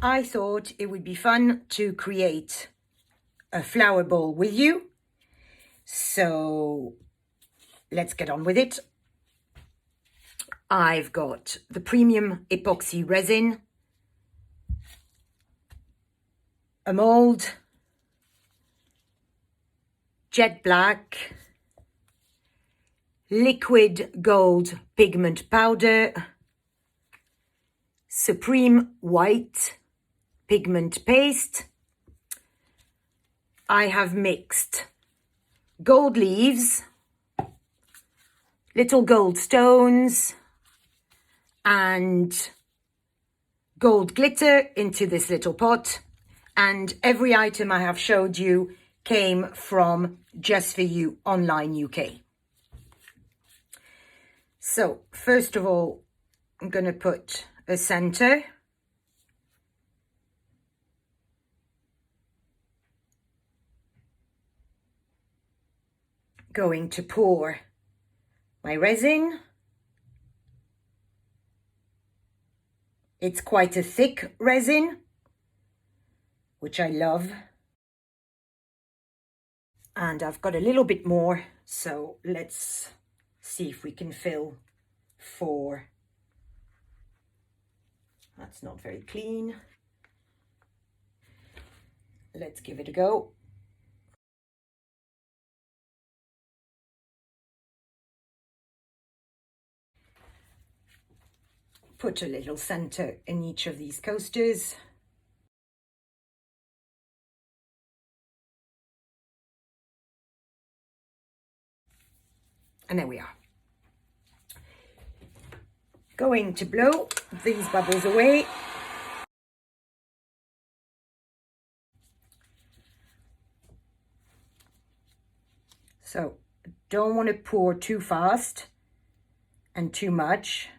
I thought it would be fun to create a flower bowl with you. So let's get on with it. I've got the premium epoxy resin, a mold, jet black, liquid gold pigment powder, supreme white pigment paste. I have mixed gold leaves, little gold stones, and gold glitter into this little pot. And every item I have showed you came from Just For You Online UK. So first of all, I'm going to put a center. Going to pour my resin. It's quite a thick resin, which I love. And I've got a little bit more, so let's see if we can fill 4. That's not very clean. Let's give it a go. Put a little center in each of these coasters. And there we are. Going to blow these bubbles away. So don't want to pour too fast and too much.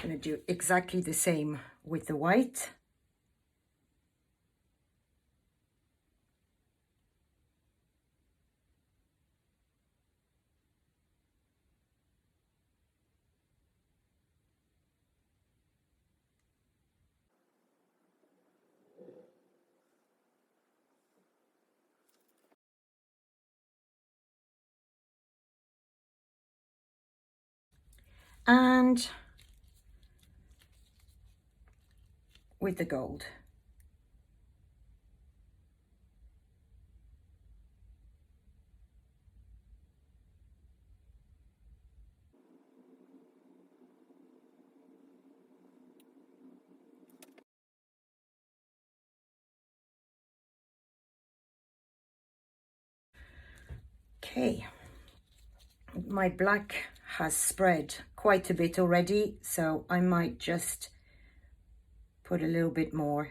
I'm going to do exactly the same with the white. And with the gold. Okay, my black has spread quite a bit already, so I might just put a little bit more.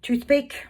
Toothpick.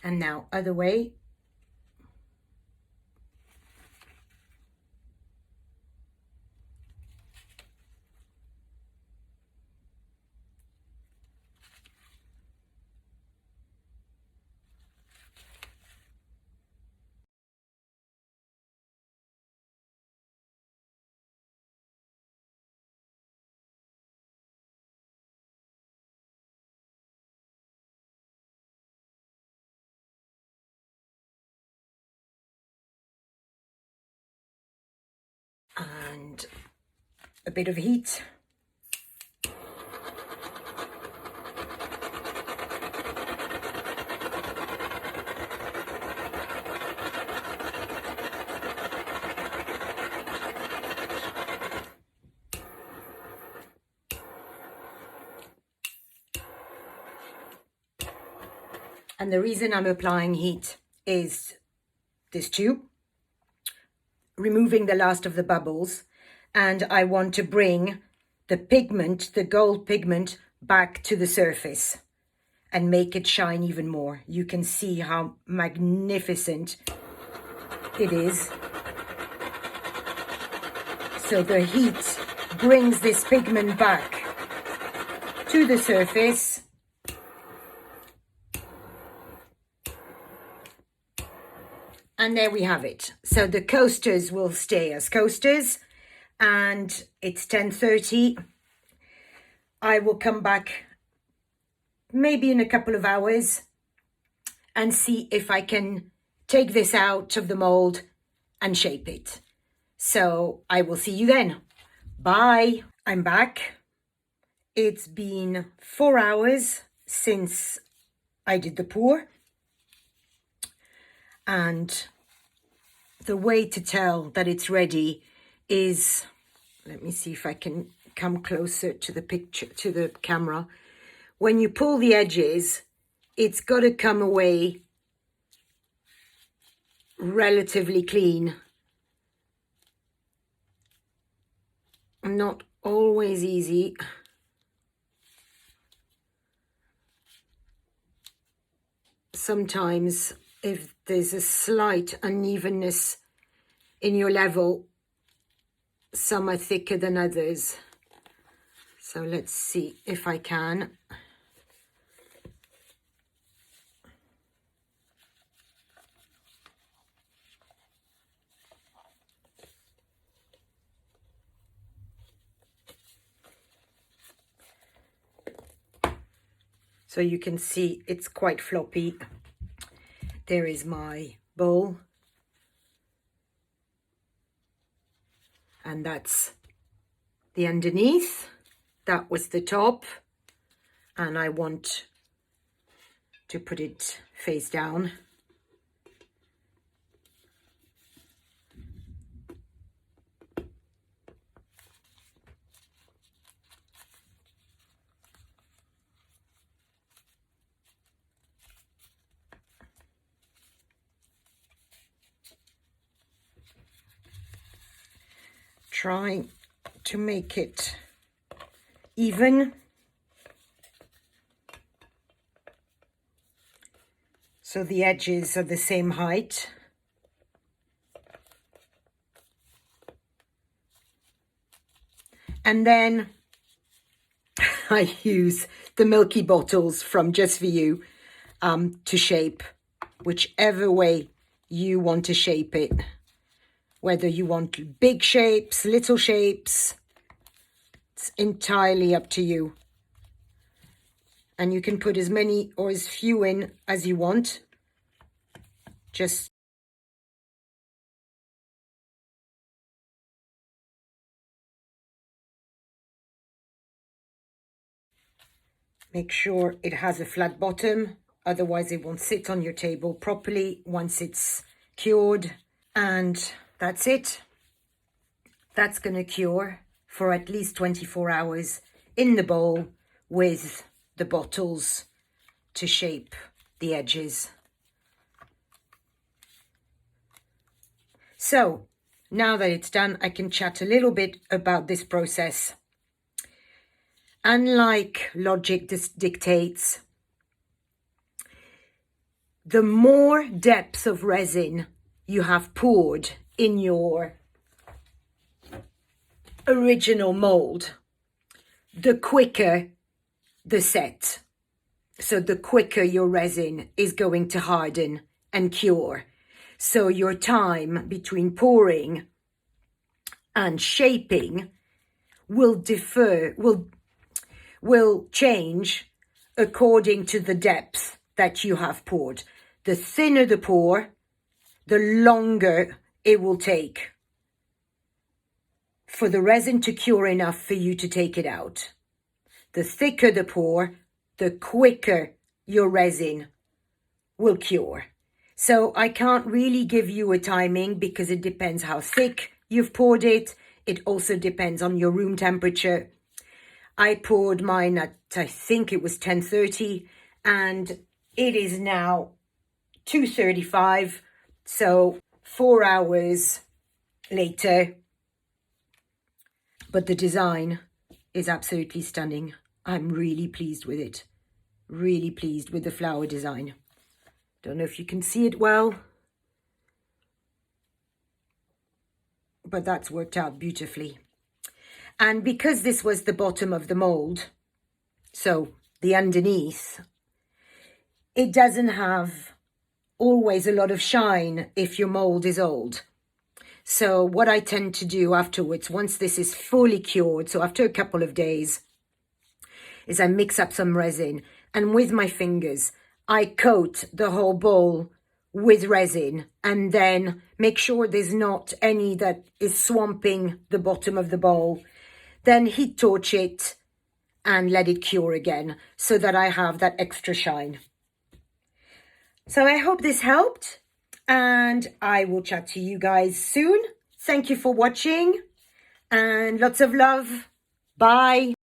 And now other way. and a bit of heat. And the reason I'm applying heat is this tube, removing the last of the bubbles, and I want to bring the pigment, the gold pigment, back to the surface and make it shine even more. You can see how magnificent it is. So the heat brings this pigment back to the surface. And there we have it. So the coasters will stay as coasters, and it's 10:30. I will come back maybe in a couple of hours and see if I can take this out of the mold and shape it. So I will see you then. Bye. I'm back. It's been 4 hours since I did the pour. And the way to tell that it's ready is, let me see if I can come closer to the picture, to the camera. When you pull the edges, it's got to come away relatively clean. Not always easy. Sometimes if there's a slight unevenness in your level, some are thicker than others. So let's see if I can. So you can see it's quite floppy. There is my bowl. And that's the underneath. That was the top. And I want to put it face down. Trying to make it even. So the edges are the same height. And then I use the milky bottles from Just For You to shape whichever way you want to shape it. Whether you want big shapes, little shapes, it's entirely up to you. And you can put as many or as few in as you want. Just make sure it has a flat bottom, otherwise it won't sit on your table properly once it's cured. And that's it. That's going to cure for at least 24 hours in the bowl with the bottles to shape the edges. So now that it's done, I can chat a little bit about this process. Unlike logic dictates, the more depth of resin you have poured in your original mold, the quicker the set. So the quicker your resin is going to harden and cure. So your time between pouring and shaping will differ, will change according to the depth that you have poured. The thinner the pour, the longer it will take. for the resin to cure enough for you to take it out. The thicker the pour, the quicker your resin will cure. So I can't really give you a timing because it depends how thick you've poured it. It also depends on your room temperature. I poured mine at, I think it was 10:30, and it is now 2:35. So 4 hours later. But the design is absolutely stunning. I'm really pleased with it. Really pleased with the flower design. Don't know if you can see it well, but that's worked out beautifully. And because this was the bottom of the mold, so the underneath, it doesn't have always a lot of shine if your mold is old. So what I tend to do afterwards, once this is fully cured, so after a couple of days, is I mix up some resin, and with my fingers, I coat the whole bowl with resin, and then make sure there's not any that is swamping the bottom of the bowl. Then heat torch it and let it cure again so that I have that extra shine. So I hope this helped, and I will chat to you guys soon. Thank you for watching, and lots of love. Bye.